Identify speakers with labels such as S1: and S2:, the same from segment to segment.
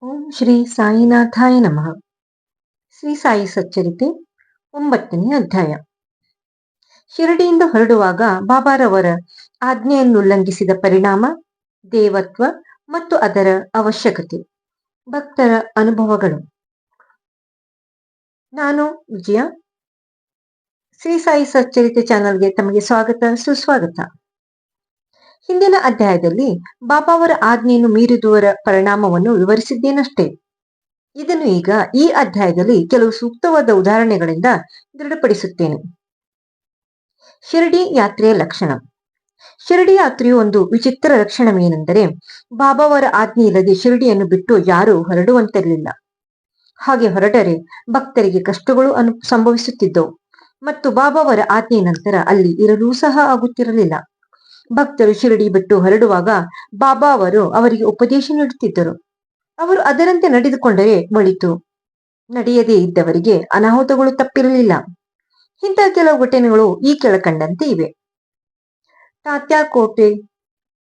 S1: ಓಂ ಶ್ರೀ ಸಾಯಿನಾಥಾಯ ನಮಃ. ಶ್ರೀ ಸಾಯಿ ಸಚ್ಚರಿತೆ 9ನೇ ಅಧ್ಯಾಯ. ಶಿರಡಿಯಿಂದ ಹೊರಡುವಾಗ ಬಾಬಾರವರ ಆಜ್ಞೆಯನ್ನು ಉಲ್ಲಂಘಿಸಿದ ಪರಿಣಾಮ, ದೇವತ್ವ ಮತ್ತು ಅದರ ಅವಶ್ಯಕತೆ. ಭಕ್ತರ ಅನುಭವಗಳು. ನಾನು ವಿಜಯ. ಶ್ರೀ ಸಾಯಿ ಸಚ್ಚರಿತೆ ಚಾನಲ್ಗೆ ತಮಗೆ ಸ್ವಾಗತ, ಸುಸ್ವಾಗತ. ಹಿಂದಿನ ಅಧ್ಯಾಯದಲ್ಲಿ ಬಾಬಾವರ ಆಜ್ಞೆಯನ್ನು ಮೀರಿದುವರ ಪರಿಣಾಮವನ್ನು ವಿವರಿಸಿದ್ದೇನಷ್ಟೇ. ಇದನ್ನು ಈಗ ಈ ಅಧ್ಯಾಯದಲ್ಲಿ ಕೆಲವು ಸೂಕ್ತವಾದ ಉದಾಹರಣೆಗಳಿಂದ ದೃಢಪಡಿಸುತ್ತೇನೆ. ಶಿರಡಿ ಯಾತ್ರೆಯ ಲಕ್ಷಣ. ಶಿರಡಿ ಯಾತ್ರೆಯು ಒಂದು ವಿಚಿತ್ರ ಲಕ್ಷಣವೇನೆಂದರೆ, ಬಾಬಾವರ ಆಜ್ಞೆ ಇಲ್ಲದೆ ಶಿರಡಿಯನ್ನು ಬಿಟ್ಟು ಯಾರೂ ಹೊರಡುವಂತಿರಲಿಲ್ಲ. ಹಾಗೆ ಹೊರಟರೆ ಭಕ್ತರಿಗೆ ಕಷ್ಟಗಳು ಸಂಭವಿಸುತ್ತಿದ್ದವು ಮತ್ತು ಬಾಬಾವರ ಆಜ್ಞೆಯ ನಂತರ ಅಲ್ಲಿ ಇರಲೂ ಸಹ ಆಗುತ್ತಿರಲಿಲ್ಲ. ಭಕ್ತರು ಶಿರಡಿ ಬಿಟ್ಟು ಹೊರಡುವಾಗ ಬಾಬಾ ಅವರು ಅವರಿಗೆ ಉಪದೇಶ ನೀಡುತ್ತಿದ್ದರು. ಅವರು ಅದರಂತೆ ನಡೆದುಕೊಂಡರೆ ಒಳಿತು. ನಡೆಯದೇ ಇದ್ದವರಿಗೆ ಅನಾಹುತಗಳು ತಪ್ಪಿರಲಿಲ್ಲ. ಇಂತಹ ಕೆಲವು ಘಟನೆಗಳು ಈ ಕೆಳಕಂಡಂತೆ ಇವೆ. ತಾತ್ಯಾಕೋಟೆ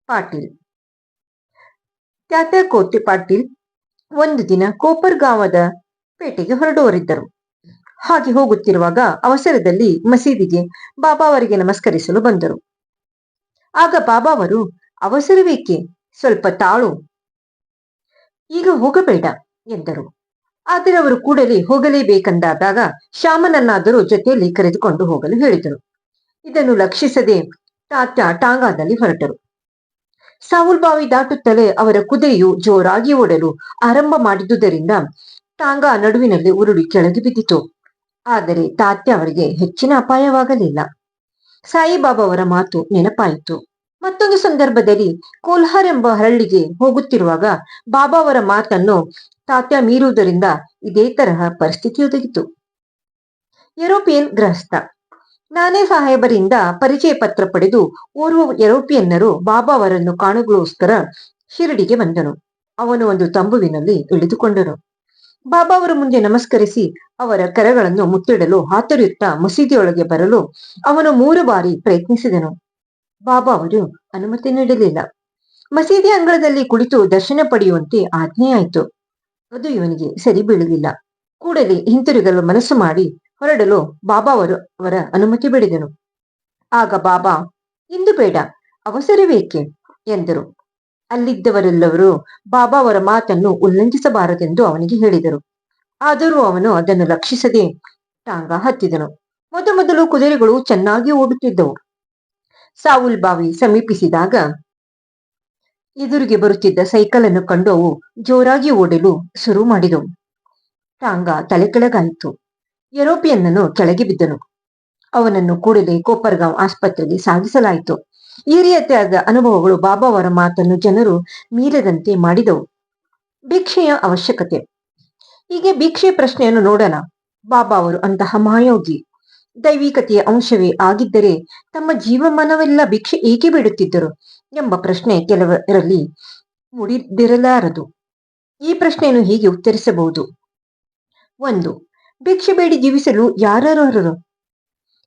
S1: ಪಾಟೀಲ್. ತಾತ್ಯಾಕೋಟೆ ಪಾಟೀಲ್ ಒಂದು ದಿನ ಕೋಪರ್ಗಾಂವದ ಪೇಟೆಗೆ ಹೊರಡುವರಿದ್ದರು. ಹಾಗೆ ಹೋಗುತ್ತಿರುವಾಗ ಅವಸರದಲ್ಲಿ ಮಸೀದಿಗೆ ಬಾಬಾ ಅವರಿಗೆ ನಮಸ್ಕರಿಸಲು ಬಂದರು. ಆಗ ಬಾಬಾ ಅವರು, ಅವಸರವೇಕೆ, ಸ್ವಲ್ಪ ತಾಳು, ಈಗ ಹೋಗಬೇಡ ಎಂದರು. ಆದರೆ ಅವರು ಕೂಡಲೇ ಹೋಗಲೇಬೇಕೆಂದಾದಾಗ ಶ್ಯಾಮನನ್ನಾದರೂ ಜೊತೆಯಲ್ಲಿ ಕರೆದುಕೊಂಡು ಹೋಗಲು ಹೇಳಿದರು. ಇದನ್ನು ಲಕ್ಷಿಸದೆ ತಾತ್ಯ ಟಾಂಗಾದಲ್ಲಿ ಹೊರಟರು. ಸಾವುಲ್ ಬಾವಿ ದಾಟುತ್ತಲೇ ಅವರ ಕುದುರೆಯು ಜೋರಾಗಿ ಓಡಲು ಆರಂಭ ಮಾಡಿದುದರಿಂದ ಟಾಂಗಾ ನಡುವಿನಲ್ಲಿ ಉರುಳಿ ಕೆಳಗೆ ಬಿದ್ದಿತು. ಆದರೆ ತಾತ್ಯ ಅವರಿಗೆ ಹೆಚ್ಚಿನ ಅಪಾಯವಾಗಲಿಲ್ಲ. ಸಾಯಿಬಾಬಾ ಅವರ ಮಾತು ನೆನಪಾಯಿತು. ಮತ್ತೊಂದು ಸಂದರ್ಭದಲ್ಲಿ ಕೋಲ್ಹಾರ್ ಎಂಬ ಹಳ್ಳಿಗೆ ಹೋಗುತ್ತಿರುವಾಗ ಬಾಬಾ ಅವರ ಮಾತನ್ನು ತಾತ್ಯ ಮೀರುವುದರಿಂದ ಇದೇ ತರಹ ಪರಿಸ್ಥಿತಿ ಒದಗಿತು. ಯುರೋಪಿಯನ್ ಗೃಹಸ್ಥ. ನಾನೇ ಸಾಹೇಬರಿಂದ ಪರಿಚಯ ಪತ್ರ ಪಡೆದು ಓರ್ವ ಯುರೋಪಿಯನ್ನರು ಬಾಬಾ ಅವರನ್ನು ಕಾಣುಗೋಸ್ಕರ ಶಿರಡಿಗೆ ಬಂದನು. ಅವನು ಒಂದು ತಂಬುವಿನಲ್ಲಿ ಇಳಿದುಕೊಂಡನು. ಬಾಬಾ ಅವರ ಮುಂದೆ ನಮಸ್ಕರಿಸಿ ಅವರ ಕರಗಳನ್ನು ಮುತ್ತಿಡಲು ಹಾತೊರೆಯುತ್ತಾ ಮಸೀದಿಯೊಳಗೆ ಬರಲು ಅವನು 3 ಬಾರಿ ಪ್ರಯತ್ನಿಸಿದನು. ಬಾಬಾ ಅವರು ಅನುಮತಿ ನೀಡಲಿಲ್ಲ. ಮಸೀದಿ ಅಂಗಳದಲ್ಲಿ ಕುಳಿತು ದರ್ಶನ ಪಡೆಯುವಂತೆ ಆಜ್ಞೆಯಾಯಿತು. ಅದು ಇವನಿಗೆ ಸರಿ ಬೀಳಲಿಲ್ಲ. ಕೂಡಲೇ ಹಿಂತಿರುಗಲು ಮನಸ್ಸು ಮಾಡಿ ಹೊರಡಲು ಬಾಬಾ ಅವರ ಅನುಮತಿ ಬೇಡಿದನು. ಆಗ ಬಾಬಾ, ಇಂದು ಬೇಡ, ಅವಸರವೇಕೆ ಎಂದರು. ಅಲ್ಲಿದ್ದವರೆಲ್ಲರೂ ಬಾಬಾ ಅವರ ಮಾತನ್ನು ಉಲ್ಲಂಘಿಸಬಾರದೆಂದು ಅವನಿಗೆ ಹೇಳಿದರು. ಆದರೂ ಅವನು ಅದನ್ನು ಲಕ್ಷಿಸದೆ ಟಾಂಗಾ ಹತ್ತಿದನು. ಮೊದಮೊದಲು ಕುದುರೆಗಳು ಚೆನ್ನಾಗಿ ಓಡುತ್ತಿದ್ದವು. ಸಾವುಲ್ ಬಾವಿ ಸಮೀಪಿಸಿದಾಗ ಎದುರಿಗೆ ಬರುತ್ತಿದ್ದ ಸೈಕಲ್ ಅನ್ನು ಕಂಡು ಅವು ಜೋರಾಗಿ ಓಡಲು ಶುರು ಮಾಡಿದವು. ಟಾಂಗಾ ತಲೆ ಕೆಳಗಾಯಿತು. ಯುರೋಪಿಯನ್ನನು ಕೆಳಗೆ ಬಿದ್ದನು. ಅವನನ್ನು ಕೂಡಲೇ ಕೋಪರ್ಗಾಂವ್ ಆಸ್ಪತ್ರೆಗೆ ಸಾಗಿಸಲಾಯಿತು. ಈ ರೀತಿಯಾದ ಅನುಭವಗಳು ಬಾಬಾ ಅವರ ಮಾತನ್ನು ಜನರು ಮೀರದಂತೆ ಮಾಡಿದವು. ಭಿಕ್ಷೆಯ ಅವಶ್ಯಕತೆ. ಹೀಗೆ ಭಿಕ್ಷೆಯ ಪ್ರಶ್ನೆಯನ್ನು ನೋಡೋಣ. ಬಾಬಾ ಅವರು ಅಂತಹ ಮಹಾಯೋಗಿ, ದೈವಿಕತೆಯ ಅಂಶವೇ ಆಗಿದ್ದರೆ ತಮ್ಮ ಜೀವಮಾನವೆಲ್ಲ ಭಿಕ್ಷೆ ಏಕೆ ಬಿಡುತ್ತಿದ್ದರು ಎಂಬ ಪ್ರಶ್ನೆ ಕೆಲವರಲ್ಲಿ ಮೂಡಿದಿರಲಾರದು. ಈ ಪ್ರಶ್ನೆಯನ್ನು ಹೀಗೆ ಉತ್ತರಿಸಬಹುದು. 1. ಭಿಕ್ಷೆ ಬೇಡಿ ಜೀವಿಸಲು ಯಾರರ್ಹರು?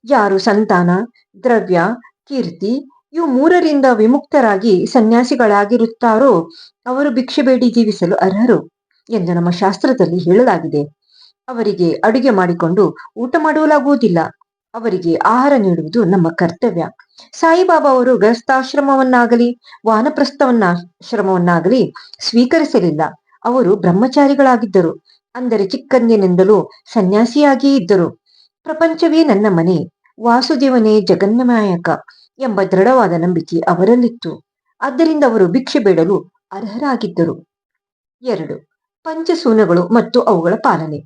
S1: ಯಾರು ಸಂತಾನ, ದ್ರವ್ಯ, ಕೀರ್ತಿ ಇವು 3ರಿಂದ ವಿಮುಕ್ತರಾಗಿ ಸನ್ಯಾಸಿಗಳಾಗಿರುತ್ತಾರೋ ಅವರು ಭಿಕ್ಷೆ ಬೇಡಿ ಜೀವಿಸಲು ಅರ್ಹರು ಎಂದು ನಮ್ಮ ಶಾಸ್ತ್ರದಲ್ಲಿ ಹೇಳಲಾಗಿದೆ. ಅವರಿಗೆ ಅಡುಗೆ ಮಾಡಿಕೊಂಡು ಊಟ ಮಾಡಲಾಗುವುದಿಲ್ಲ. ಅವರಿಗೆ ಆಹಾರ ನೀಡುವುದು ನಮ್ಮ ಕರ್ತವ್ಯ. ಸಾಯಿಬಾಬಾ ಅವರು ಗೃಹಸ್ಥಾಶ್ರಮವನ್ನಾಗಲಿ ವಾನಪ್ರಸ್ಥವನ್ನಾಶ್ರಮವನ್ನಾಗಲಿ ಸ್ವೀಕರಿಸಲಿಲ್ಲ. ಅವರು ಬ್ರಹ್ಮಚಾರಿಗಳಾಗಿದ್ದರು. ಅಂದರೆ ಚಿಕ್ಕಂದಿನಿಂದಲೂ ಸನ್ಯಾಸಿಯಾಗಿಯೇ ಇದ್ದರು. ಪ್ರಪಂಚವೇ ನನ್ನ ಮನೆ, ವಾಸುದೇವನೇ ಜಗನ್ಮಾಯಕ ಎಂಬ ದೃಢವಾದ ನಂಬಿಕೆ ಅವರಲ್ಲಿತ್ತು. ಆದ್ದರಿಂದ ಅವರು ಭಿಕ್ಷೆ ಬೇಡಲು ಅರ್ಹರಾಗಿದ್ದರು. 2. ಪಂಚಸೂನಗಳು ಮತ್ತು ಅವುಗಳ ಪಾಲನೆ.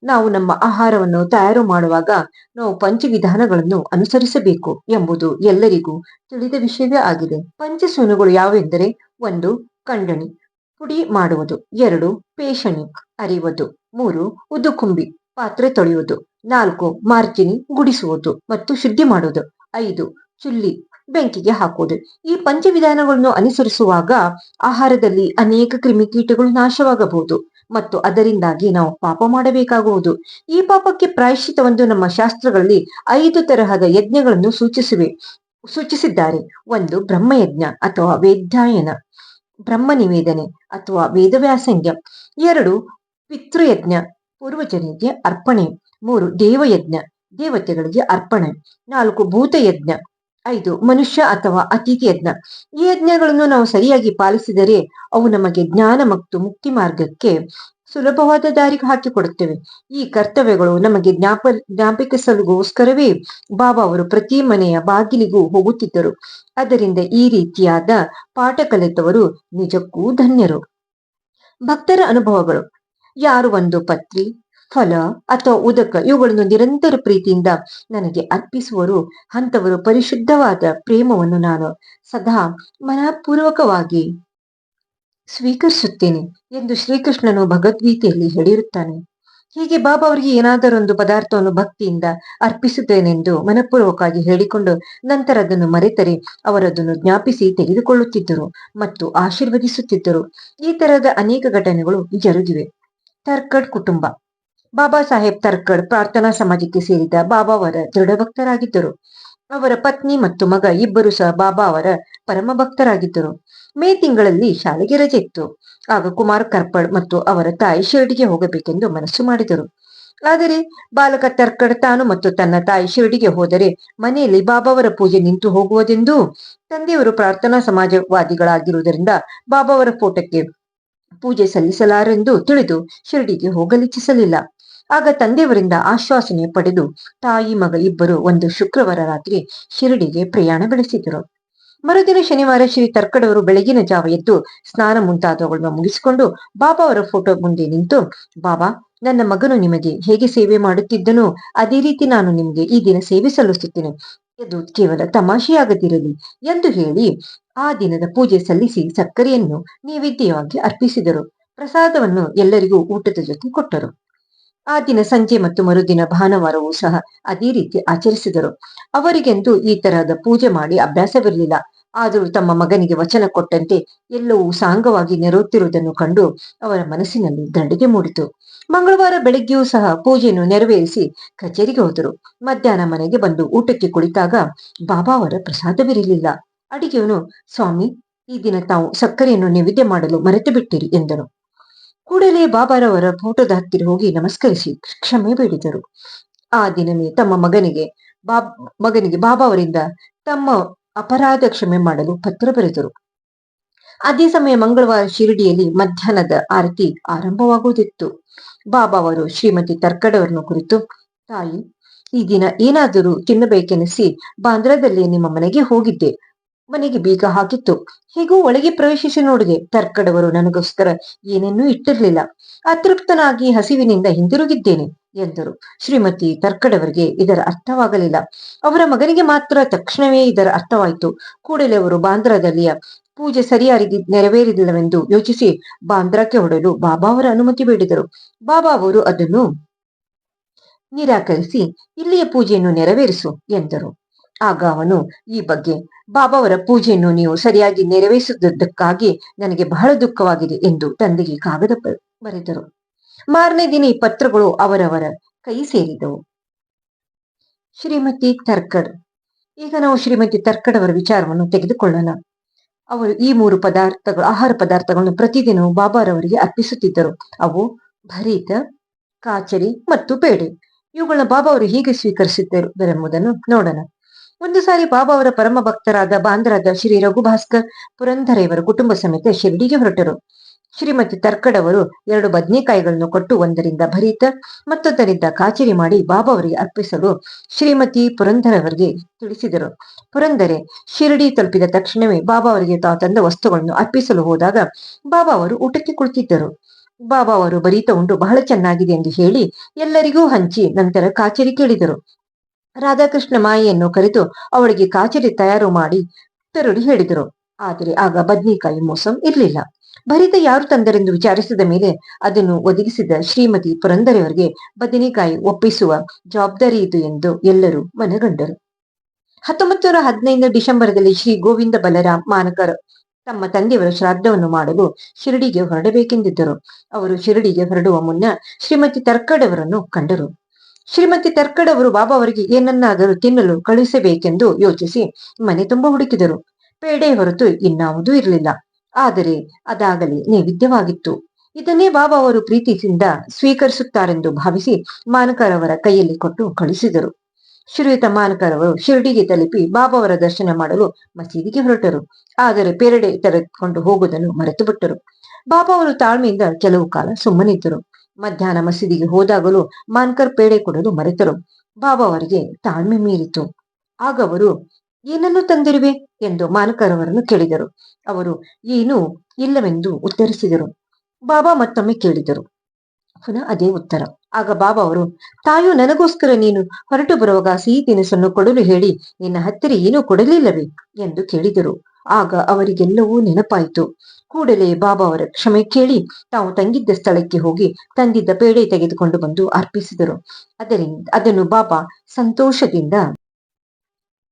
S1: ನಾವು ನಮ್ಮ ಆಹಾರವನ್ನು ತಯಾರು ಮಾಡುವಾಗ ನಾವು ಪಂಚವಿಧಾನಗಳನ್ನು ಅನುಸರಿಸಬೇಕು ಎಂಬುದು ಎಲ್ಲರಿಗೂ ತಿಳಿದ ವಿಷಯವೇ ಆಗಿದೆ. ಪಂಚಸೂನಗಳು ಯಾವೆಂದರೆ: 1. ಖಂಡಣಿ, ಪುಡಿ ಮಾಡುವುದು. 2. ಪೇಷಣಿ, ಅರಿಯುವುದು. 3. ಉದುಕುಂಬಿ, ಪಾತ್ರೆ ತೊಳೆಯುವುದು. 4. ಮಾರ್ಜಿನಿ, ಗುಡಿಸುವುದು ಮತ್ತು ಶುದ್ಧಿ ಮಾಡುವುದು. 5. ಚುಲ್ಲಿ, ಬೆಂಕಿಗೆ ಹಾಕುವುದು. ಈ ಪಂಚವಿಧಾನಗಳನ್ನು ಅನುಸರಿಸುವಾಗ ಆಹಾರದಲ್ಲಿ ಅನೇಕ ಕ್ರಿಮಿಕೀಟಗಳು ನಾಶವಾಗಬಹುದು ಮತ್ತು ಅದರಿಂದಾಗಿ ನಾವು ಪಾಪ ಮಾಡಬೇಕಾಗುವುದು. ಈ ಪಾಪಕ್ಕೆ ಪ್ರಾಯಶ್ಚಿತ್ತವೆಂದು ನಮ್ಮ ಶಾಸ್ತ್ರಗಳಲ್ಲಿ 5 ತರಹದ ಯಜ್ಞಗಳನ್ನು ಸೂಚಿಸಿದ್ದಾರೆ. 1. ಬ್ರಹ್ಮಯಜ್ಞ ಅಥವಾ ವೇದಾಯನ. ಬ್ರಹ್ಮ ನಿವೇದನೆ ಅಥವಾ ವೇದವ್ಯಾಸಂಗ್ಯ. 2 ಪಿತೃಯಜ್ಞ, ಪೂರ್ವಜರಿಗೆ ಅರ್ಪಣೆ. 3 ದೇವಯಜ್ಞ, ದೇವತೆಗಳಿಗೆ ಅರ್ಪಣೆ. 4 ಭೂತಯಜ್ಞ. 5 ಮನುಷ್ಯ ಅಥವಾ ಅತಿಥಿ ಯಜ್ಞ. ಈ ಯಜ್ಞಗಳನ್ನು ನಾವು ಸರಿಯಾಗಿ ಪಾಲಿಸಿದರೆ ಅವು ನಮಗೆ ಜ್ಞಾನ ಮತ್ತು ಮುಕ್ತಿ ಮಾರ್ಗಕ್ಕೆ ಸುಲಭವಾದ ದಾರಿ ಹಾಕಿಕೊಡುತ್ತವೆ. ಈ ಕರ್ತವ್ಯಗಳು ನಮಗೆ ಜ್ಞಾಪಿಸಲುಗೋಸ್ಕರವೇ ಬಾಬಾ ಅವರು ಪ್ರತಿ ಮನೆಯ ಬಾಗಿಲಿಗೂ ಹೋಗುತ್ತಿದ್ದರು. ಅದರಿಂದ ಈ ರೀತಿಯಾದ ಪಾಠ ಕಲಿತವರು ನಿಜಕ್ಕೂ ಧನ್ಯರು. ಭಕ್ತರ ಅನುಭವಗಳು. ಯಾರು ಒಂದು ಪತ್ರಿ, ಫಲ ಅಥವಾ ಉದಕ ಇವುಗಳನ್ನು ನಿರಂತರ ಪ್ರೀತಿಯಿಂದ ನನಗೆ ಅರ್ಪಿಸುವರು, ಅಂತವರು ಪರಿಶುದ್ಧವಾದ ಪ್ರೇಮವನ್ನು ನಾನು ಸದಾ ಮನಪೂರ್ವಕವಾಗಿ ಸ್ವೀಕರಿಸುತ್ತೇನೆ ಎಂದು ಶ್ರೀಕೃಷ್ಣನು ಭಗವದ್ಗೀತೆಯಲ್ಲಿ ಹೇಳಿರುತ್ತಾನೆ. ಹೀಗೆ ಬಾಬಾ ಅವರಿಗೆ ಏನಾದರೊಂದು ಪದಾರ್ಥವನ್ನು ಭಕ್ತಿಯಿಂದ ಅರ್ಪಿಸುತ್ತೇನೆಂದು ಮನಪೂರ್ವಕವಾಗಿ ಹೇಳಿಕೊಂಡು ನಂತರ ಅದನ್ನು ಮರೆತರೆ ಅವರದನ್ನು ಜ್ಞಾಪಿಸಿ ತೆಗೆದುಕೊಳ್ಳುತ್ತಿದ್ದರು ಮತ್ತು ಆಶೀರ್ವದಿಸುತ್ತಿದ್ದರು. ಈ ತರಹದ ಅನೇಕ ಘಟನೆಗಳು ಜರುಗಿವೆ. ತರ್ಕಡ್ ಕುಟುಂಬ. ಬಾಬಾ ಸಾಹೇಬ್ ತರ್ಕಡ್ ಪ್ರಾರ್ಥನಾ ಸಮಾಜಕ್ಕೆ ಸೇರಿದ ಬಾಬಾ ಅವರ ದೃಢ ಭಕ್ತರಾಗಿದ್ದರು. ಅವರ ಪತ್ನಿ ಮತ್ತು ಮಗ ಇಬ್ಬರು ಸಹ ಬಾಬಾ ಅವರ ಪರಮ ಭಕ್ತರಾಗಿದ್ದರು. ಮೇ ತಿಂಗಳಲ್ಲಿ ಶಾಲೆಗೆ ರಜೆ ಇತ್ತು. ಆಗ ಕುಮಾರ್ ಕರ್ಪಡ್ ಮತ್ತು ಅವರ ತಾಯಿ ಶಿರಡಿಗೆ ಹೋಗಬೇಕೆಂದು ಮನಸ್ಸು ಮಾಡಿದರು. ಆದರೆ ಬಾಲಕ ತರ್ಕಡ್ ತಾನು ಮತ್ತು ತನ್ನ ತಾಯಿ ಶಿರಡಿಗೆ ಹೋದರೆ ಮನೆಯಲ್ಲಿ ಬಾಬಾವರ ಪೂಜೆ ನಿಂತು ಹೋಗುವುದೆಂದೂ ತಂದೆಯವರು ಪ್ರಾರ್ಥನಾ ಸಮಾಜವಾದಿಗಳಾಗಿರುವುದರಿಂದ ಬಾಬಾವರ ಫೋಟೋಕ್ಕೆ ಪೂಜೆ ಸಲ್ಲಿಸಲಾರೆಂದು ತಿಳಿದು ಶಿರಡಿಗೆ ಹೋಗಲಿಚ್ಛಿಸಲಿಲ್ಲ. ಆಗ ತಂದೆಯವರಿಂದ ಆಶ್ವಾಸನೆ ಪಡೆದು ತಾಯಿ ಮಗ ಇಬ್ಬರು ಒಂದು ಶುಕ್ರವಾರ ರಾತ್ರಿ ಶಿರಡಿಗೆ ಪ್ರಯಾಣ ಬೆಳೆಸಿದರು. ಮರುದಿನ ಶನಿವಾರ ಶ್ರೀ ತರ್ಕಡ್ ಅವರು ಬೆಳಗಿನ ಜಾವ ಎದ್ದು ಸ್ನಾನ ಮುಂತಾದವುಗಳನ್ನು ಮುಗಿಸಿಕೊಂಡು ಬಾಬಾ ಅವರ ಫೋಟೋ ಮುಂದೆ ನಿಂತು, ಬಾಬಾ, ನನ್ನ ಮಗನು ನಿಮಗೆ ಹೇಗೆ ಸೇವೆ ಮಾಡುತ್ತಿದ್ದನೋ ಅದೇ ರೀತಿ ನಾನು ನಿಮಗೆ ಈ ದಿನ ಸೇವೆ ಸಲ್ಲಿಸುತ್ತೇನೆ, ಇದು ಕೇವಲ ತಮಾಷೆಯಾಗದಿರಲಿ ಎಂದು ಹೇಳಿ ಆ ದಿನದ ಪೂಜೆ ಸಲ್ಲಿಸಿ ಸಕ್ಕರೆಯನ್ನು ನೈವೇದ್ಯವಾಗಿ ಅರ್ಪಿಸಿದರು. ಪ್ರಸಾದವನ್ನು ಎಲ್ಲರಿಗೂ ಊಟದ ಜೊತೆ ಕೊಟ್ಟರು. ಆ ದಿನ ಸಂಜೆ ಮತ್ತು ಮರುದಿನ ಭಾನುವಾರವೂ ಸಹ ಅದೇ ರೀತಿ ಆಚರಿಸಿದರು. ಅವರಿಗೆಂದು ಈ ತರಹದ ಪೂಜೆ ಮಾಡಿ ಅಭ್ಯಾಸವಿರಲಿಲ್ಲ. ಆದರೂ ತಮ್ಮ ಮಗನಿಗೆ ವಚನ ಕೊಟ್ಟಂತೆ ಎಲ್ಲವೂ ಸಾಂಗವಾಗಿ ನೆರವೇರುತ್ತಿರುವುದನ್ನು ಕಂಡು ಅವರ ಮನಸ್ಸಿನಲ್ಲಿ ದಂಡಿಗೆ ಮೂಡಿತು. ಮಂಗಳವಾರ ಬೆಳಗ್ಗೆಯೂ ಸಹ ಪೂಜೆಯನ್ನು ನೆರವೇರಿಸಿ ಕಚೇರಿಗೆ ಹೋದರು. ಮಧ್ಯಾಹ್ನ ಮನೆಗೆ ಬಂದು ಊಟಕ್ಕೆ ಕುಳಿತಾಗ ಬಾಬಾ ಅವರ ಪ್ರಸಾದವಿರಲಿಲ್ಲ. ಅಡಿಗೆಯವನು, ಸ್ವಾಮಿ, ಈ ದಿನ ತಾವು ಸಕ್ಕರೆಯನ್ನು ನೈವೇದ್ಯ ಮಾಡಲು ಮರೆತು ಬಿಟ್ಟಿರಿ ಎಂದನು. ಕೂಡಲೇ ಬಾಬಾರವರ ಫೋಟೋದ ಹತ್ತಿರ ಹೋಗಿ ನಮಸ್ಕರಿಸಿ ಕ್ಷಮೆ ಬೇಡಿದರು. ಆ ದಿನವೇ ತಮ್ಮ ಮಗನಿಗೆ ಬಾಬಾ ಅವರಿಂದ ತಮ್ಮ ಅಪರಾಧ ಕ್ಷಮೆ ಮಾಡಲು ಪತ್ರ ಬರೆದರು. ಅದೇ ಸಮಯ ಮಂಗಳವಾರ ಶಿರಡಿಯಲ್ಲಿ ಮಧ್ಯಾಹ್ನದ ಆರತಿ ಆರಂಭವಾಗುವುದಿತ್ತು. ಬಾಬಾ ಅವರು ಶ್ರೀಮತಿ ತರ್ಕಡ್ ಅವರನ್ನು ಕುರಿತು, ತಾಯಿ, ಈ ದಿನ ಏನಾದರೂ ತಿನ್ನಬೇಕೆನಿಸಿ ಬಾಂದ್ರಾದಲ್ಲಿ ನಿಮ್ಮ ಮನೆಗೆ ಹೋಗಿದ್ದೆ. ಮನೆಗೆ ಬೀಗ ಹಾಕಿತ್ತು. ಹೀಗೂ ಒಳಗೆ ಪ್ರವೇಶಿಸಿ ನೋಡಿದೆ. ತರ್ಕಡ್ ಅವರು ನನಗೋಸ್ಕರ ಏನನ್ನೂ ಇಟ್ಟಿರಲಿಲ್ಲ. ಅತೃಪ್ತನಾಗಿ ಹಸಿವಿನಿಂದ ಹಿಂದಿರುಗಿದ್ದೇನೆ ಎಂದರು. ಶ್ರೀಮತಿ ತರ್ಕಡ್ ಅವರಿಗೆ ಇದರ ಅರ್ಥವಾಗಲಿಲ್ಲ. ಅವರ ಮಗನಿಗೆ ಮಾತ್ರ ತಕ್ಷಣವೇ ಇದರ ಅರ್ಥವಾಯಿತು. ಕೂಡಲೇ ಅವರು ಬಾಂದ್ರಾದಲ್ಲಿಯ ಪೂಜೆ ಸರಿಯಾಗಿ ನೆರವೇರಿಲ್ಲವೆಂದು ಯೋಚಿಸಿ ಬಾಂದ್ರಾಕ್ಕೆ ಹೊರಡಲು ಬಾಬಾ ಅವರ ಅನುಮತಿ ಬೇಡಿದರು. ಬಾಬಾ ಅವರು ಅದನ್ನು ನಿರಾಕರಿಸಿ ಇಲ್ಲಿಯ ಪೂಜೆಯನ್ನು ನೆರವೇರಿಸು ಎಂದರು. ಆಗ ಅವನು, ಈ ಬಗ್ಗೆ ಬಾಬಾ ಅವರ ಪೂಜೆಯನ್ನು ನೀವು ಸರಿಯಾಗಿ ನೆರವೇರಿಸಿದ್ದಕ್ಕಾಗಿ ನನಗೆ ಬಹಳ ದುಃಖವಾಗಿದೆ ಎಂದು ತಂದೆಗೆ ಕಾಗದ ಬರೆದರು. ಮಾರನೇ ದಿನ ಈ ಪತ್ರಗಳು ಅವರವರ ಕೈ ಸೇರಿದವು. ಶ್ರೀಮತಿ ತರ್ಕಡ್. ಈಗ ನಾವು ಶ್ರೀಮತಿ ತರ್ಕಡ್ ಅವರ ವಿಚಾರವನ್ನು ತೆಗೆದುಕೊಳ್ಳೋಣ. ಅವರು ಈ 3 ಆಹಾರ ಪದಾರ್ಥಗಳನ್ನು ಪ್ರತಿದಿನವೂ ಬಾಬಾರವರಿಗೆ ಅರ್ಪಿಸುತ್ತಿದ್ದರು. ಅವು ಭರಿತ, ಕಾಚರಿ ಮತ್ತು ಪೇಡೆ. ಇವುಗಳನ್ನ ಬಾಬಾ ಅವರು ಹೇಗೆ ಸ್ವೀಕರಿಸುತ್ತಿದ್ದರೆಂಬುದನ್ನು ನೋಡೋಣ. ಒಂದು ಸಾರಿ ಬಾಬಾ ಅವರ ಪರಮ ಭಕ್ತರಾದ ಬಾಂದ್ರಾದ ಶ್ರೀ ರಘುಭಾಸ್ಕರ್ ಪುರಂದರೆಯವರ ಕುಟುಂಬ ಸಮೇತ ಶಿರಡಿಗೆ ಹೊರಟರು. ಶ್ರೀಮತಿ ತರ್ಕಡ್ ಅವರು 2 ಬದನೆಕಾಯಿಗಳನ್ನು ಕೊಟ್ಟು ಒಂದರಿಂದ ಭರಿತ ಮತ್ತೊಂದರಿಂದ ಕಾಚರಿ ಮಾಡಿ ಬಾಬಾ ಅವರಿಗೆ ಅರ್ಪಿಸಲು ಶ್ರೀಮತಿ ಪುರಂದರವರಿಗೆ ತಿಳಿಸಿದರು. ಪುರಂದರೆ ಶಿರಡಿ ತಲುಪಿದ ತಕ್ಷಣವೇ ಬಾಬಾ ಅವರಿಗೆ ತಾವು ತಂದ ವಸ್ತುಗಳನ್ನು ಅರ್ಪಿಸಲು ಹೋದಾಗ ಬಾಬಾ ಅವರು ಊಟಕ್ಕೆ ಕುಳಿತಿದ್ದರು. ಬಾಬಾ ಅವರು ಭರಿತ ಉಂಡು ಬಹಳ ಚೆನ್ನಾಗಿದೆ ಎಂದು ಹೇಳಿ ಎಲ್ಲರಿಗೂ ಹಂಚಿ ನಂತರ ಕಾಚರಿ ಕೇಳಿದರು. ರಾಧಾಕೃಷ್ಣ ಮಾಯಿಯನ್ನು ಕರೆದು ಅವಳಿಗೆ ಕಾಚರಿ ತಯಾರು ಮಾಡಿ ತರಲು ಹೇಳಿದರು. ಆದರೆ ಆಗ ಬದ್ನಿಕಾಯಿ ಮೋಸಂ ಇರಲಿಲ್ಲ. ಭರಿತ ಯಾರು ತಂದರೆಂದು ವಿಚಾರಿಸಿದ ಮೇಲೆ ಅದನ್ನು ಒದಗಿಸಿದ ಶ್ರೀಮತಿ ಪುರಂದರೆಯವರಿಗೆ ಬದನೆಕಾಯಿ ಒಪ್ಪಿಸುವ ಜವಾಬ್ದಾರಿ ಇದು ಎಂದು ಎಲ್ಲರೂ ಮನಗಂಡರು. 1915 ಡಿಸೆಂಬರ್ದಲ್ಲಿ ಶ್ರೀ ಗೋವಿಂದ ಬಲರಾಮ್ ಮಾನಕರ್ ತಮ್ಮ ತಂದೆಯವರ ಶ್ರಾದ್ದವನ್ನು ಮಾಡಲು ಶಿರಡಿಗೆ ಹೊರಡಬೇಕೆಂದಿದ್ದರು. ಅವರು ಶಿರಡಿಗೆ ಹೊರಡುವ ಮುನ್ನ ಶ್ರೀಮತಿ ತರ್ಕಡ್ ಅವರನ್ನು ಕಂಡರು. ಶ್ರೀಮತಿ ತರ್ಕಡ್ ಅವರು ಬಾಬಾ ಅವರಿಗೆ ಏನನ್ನಾದರೂ ತಿನ್ನಲು ಕಳುಹಿಸಬೇಕೆಂದು ಯೋಚಿಸಿ ಮನೆ ತುಂಬ ಹುಡುಕಿದರು. ಪೇಡೆ ಹೊರತು ಇನ್ನಾವುದೂ ಇರಲಿಲ್ಲ. ಆದರೆ ಅದಾಗಲೇ ನೈವೇದ್ಯವಾಗಿತ್ತು. ಇದನ್ನೇ ಬಾಬಾ ಅವರು ಪ್ರೀತಿಯಿಂದ ಸ್ವೀಕರಿಸುತ್ತಾರೆಂದು ಭಾವಿಸಿ ಮಾನಕರ್ ಅವರ ಕೈಯಲ್ಲಿ ಕೊಟ್ಟು ಕಳಿಸಿದರು. ಶ್ರೀಯುತ ಮಾನಕರ್ ಅವರು ಶಿರ್ಡಿಗೆ ತಲುಪಿ ಬಾಬಾ ಅವರ ದರ್ಶನ ಮಾಡಲು ಮಸೀದಿಗೆ ಹೊರಟರು. ಆದರೆ ಪೇರಡೆ ತೆರೆದುಕೊಂಡು ಹೋಗುವುದನ್ನು ಮರೆತು ಬಿಟ್ಟರು. ಬಾಬಾ ಅವರು ತಾಳ್ಮೆಯಿಂದ ಕೆಲವು ಕಾಲ ಸುಮ್ಮನಿದ್ದರು. ಮಧ್ಯಾಹ್ನ ಮಸೀದಿಗೆ ಹೋದಾಗಲೂ ಮಾನ್ಕರ್ ಪೇಡೆ ಕೊಡಲು ಮರೆತರು. ಬಾಬಾ ಅವರಿಗೆ ತಾಳ್ಮೆ ಮೀರಿತು. ಆಗ ಅವರು ಏನನ್ನು ತಂದಿರುವೆ ಎಂದು ಮಾನಕರ್ ಅವರನ್ನು ಕೇಳಿದರು. ಅವರು ಏನೂ ಇಲ್ಲವೆಂದು ಉತ್ತರಿಸಿದರು. ಬಾಬಾ ಮತ್ತೊಮ್ಮೆ ಕೇಳಿದರು. ಪುನಃ ಅದೇ ಉತ್ತರ. ಆಗ ಬಾಬಾ ಅವರು, ತಾಯು ನನಗೋಸ್ಕರ ನೀನು ಹೊರಟು ಬರುವಾಗ ಸಿಹಿ ತಿನಿಸನ್ನು ಕೊಡಲು ಹೇಳಿ ನಿನ್ನ ಹತ್ತಿರ ಏನೂ ಕೊಡಲಿಲ್ಲವೇ ಎಂದು ಕೇಳಿದರು. ಆಗ ಅವರಿಗೆಲ್ಲವೂ ನೆನಪಾಯಿತು. ಕೂಡಲೇ ಬಾಬಾ ಅವರ ಕ್ಷಮೆ ಕೇಳಿ ತಾವು ತಂಗಿದ್ದ ಸ್ಥಳಕ್ಕೆ ಹೋಗಿ ತಂದಿದ್ದ ಪೇಡೆ ತೆಗೆದುಕೊಂಡು ಬಂದು ಅರ್ಪಿಸಿದರು. ಅದನ್ನು ಬಾಬಾ ಸಂತೋಷದಿಂದ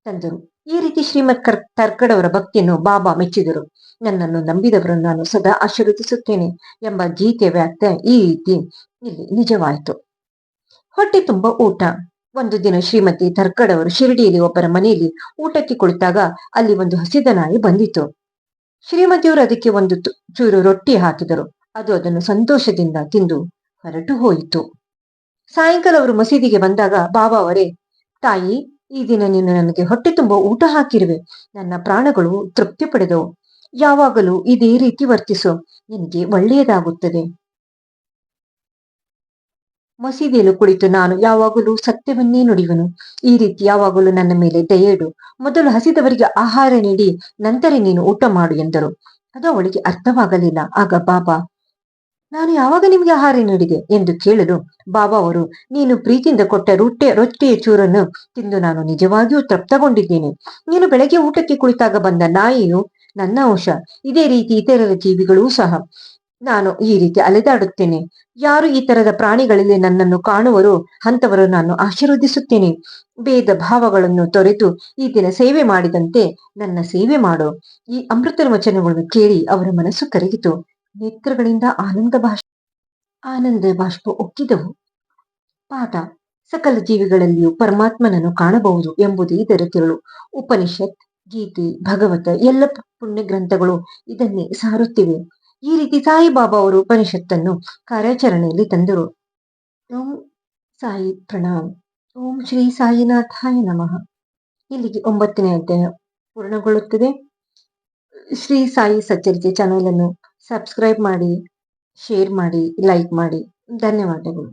S1: ತಂದರು. ಈ ರೀತಿ ಶ್ರೀಮದ್ ತರ್ಕಡ್ ಅವರ ಭಕ್ತಿಯನ್ನು ಬಾಬಾ ಮೆಚ್ಚಿದರು. ನನ್ನನ್ನು ನಂಬಿದವರನ್ನು ನಾನು ಸದಾ ಆಶೀರ್ವದಿಸುತ್ತೇನೆ ಎಂಬ ಗೀತೆಯ ವ್ಯಾಖ್ಯೆ ಈ ರೀತಿ ಇಲ್ಲಿ ನಿಜವಾಯಿತು. ಹೊಟ್ಟೆ ತುಂಬ ಊಟ. ಒಂದು ದಿನ ಶ್ರೀಮತಿ ತರ್ಕಡ್ ಅವರು ಶಿರಡಿಯಲ್ಲಿ ಒಬ್ಬರ ಮನೆಯಲ್ಲಿ ಊಟಕ್ಕೆ ಕುಳಿತಾಗ ಅಲ್ಲಿ ಒಂದು ಹಸಿದ ನಾಯಿ ಬಂದಿತು. ಶ್ರೀಮತಿಯವರು ಅದಕ್ಕೆ ಒಂದು ಚೂರು ರೊಟ್ಟಿ ಹಾಕಿದರು. ಅದು ಅದನ್ನು ಸಂತೋಷದಿಂದ ತಿಂದು ಹೊರಟು ಹೋಯಿತು. ಸಾಯಂಕಾಲ ಅವರು ಮಸೀದಿಗೆ ಬಂದಾಗ ಬಾಬಾ ಅವರೇ, ತಾಯಿ, ಈ ದಿನ ನೀನು ನನಗೆ ಹೊಟ್ಟೆ ತುಂಬ ಊಟ ಹಾಕಿರುವೆ. ನನ್ನ ಪ್ರಾಣಗಳು ತೃಪ್ತಿ ಪಡೆದವು. ಯಾವಾಗಲೂ ಇದೇ ರೀತಿ ವರ್ತಿಸು, ನಿನಗೆ ಒಳ್ಳೆಯದಾಗುತ್ತದೆ. ಮಸೀದಿಯಲ್ಲಿ ಕುಳಿತು ನಾನು ಯಾವಾಗಲೂ ಸತ್ಯವನ್ನೇ ನುಡಿಯುವನು. ಈ ರೀತಿ ಯಾವಾಗಲೂ ನನ್ನ ಮೇಲೆ ದಯೆಯಿಡು. ಮೊದಲು ಹಸಿದವರಿಗೆ ಆಹಾರ ನೀಡಿ ನಂತರ ನೀನು ಊಟ ಮಾಡು ಎಂದರು. ಅದು ಅವಳಿಗೆ ಅರ್ಥವಾಗಲಿಲ್ಲ. ಆಗ ಬಾಬಾ, ನಾನು ಯಾವಾಗ ನಿಮಗೆ ಆಹಾರ ನೀಡಿದೆ ಎಂದು ಕೇಳಲು ಬಾಬಾ ಅವರು, ನೀನು ಪ್ರೀತಿಯಿಂದ ಕೊಟ್ಟ ರೊಟ್ಟಿಯ ಚೂರನ್ನು ತಿಂದು ನಾನು ನಿಜವಾಗಿಯೂ ತೃಪ್ತಗೊಂಡಿದ್ದೇನೆ. ನೀನು ಬೆಳಗ್ಗೆ ಊಟಕ್ಕೆ ಕುಳಿತಾಗ ಬಂದ ನಾಯಿಯು ನನ್ನ ಅಂಶ. ಇದೇ ರೀತಿ ಇತರರ ಜೀವಿಗಳೂ ಸಹ. ನಾನು ಈ ರೀತಿ ಅಲೆದಾಡುತ್ತೇನೆ. ಯಾರು ಈ ತರದ ಪ್ರಾಣಿಗಳಲ್ಲಿ ನನ್ನನ್ನು ಕಾಣುವರೋ ಅಂತವರು ನಾನು ಆಶೀರ್ವದಿಸುತ್ತೇನೆ. ಭೇದ ಭಾವಗಳನ್ನು ತೊರೆದು ಈ ದಿನ ಸೇವೆ ಮಾಡಿದಂತೆ ನನ್ನ ಸೇವೆ ಮಾಡು. ಈ ಅಮೃತ ವಚನಗಳನ್ನು ಕೇಳಿ ಅವರ ಮನಸ್ಸು ಕರಗಿತು. ನೇತ್ರಗಳಿಂದ ಆನಂದ ಬಾಷ್ಪ ಉಕ್ಕಿದವು. ಪಾಠ: ಸಕಲ ಜೀವಿಗಳಲ್ಲಿಯೂ ಪರಮಾತ್ಮನನ್ನು ಕಾಣಬಹುದು ಎಂಬುದು ಇದರ ತಿರುಳು. ಉಪನಿಷತ್, ಗೀತೆ, ಭಗವತ ಎಲ್ಲ ಪುಣ್ಯ ಗ್ರಂಥಗಳು ಇದನ್ನೇ ಸಾರುತ್ತಿವೆ. ಈ ರೀತಿ ಸಾಯಿಬಾಬಾ ಅವರು ಉಪನಿಷತ್ತನ್ನು ಕಾರ್ಯಾಚರಣೆಯಲ್ಲಿ ತಂದರು. ಓಂ ಸಾಯಿ ಪ್ರಣಾಮ್. ಓಂ ಶ್ರೀ ಸಾಯಿನಾಥಾಯ ನಮಃ. ಇಲ್ಲಿಗೆ 9ನೇ ಅಧ್ಯಾಯ ಪೂರ್ಣಗೊಳ್ಳುತ್ತದೆ. ಶ್ರೀ ಸಾಯಿ ಸಚ್ಚರಿತೆ ಚಾನೆಲ್ ಅನ್ನು ಸಬ್ಸ್ಕ್ರೈಬ್ ಮಾಡಿ, ಶೇರ್ ಮಾಡಿ, ಲೈಕ್ ಮಾಡಿ. ಧನ್ಯವಾದಗಳು.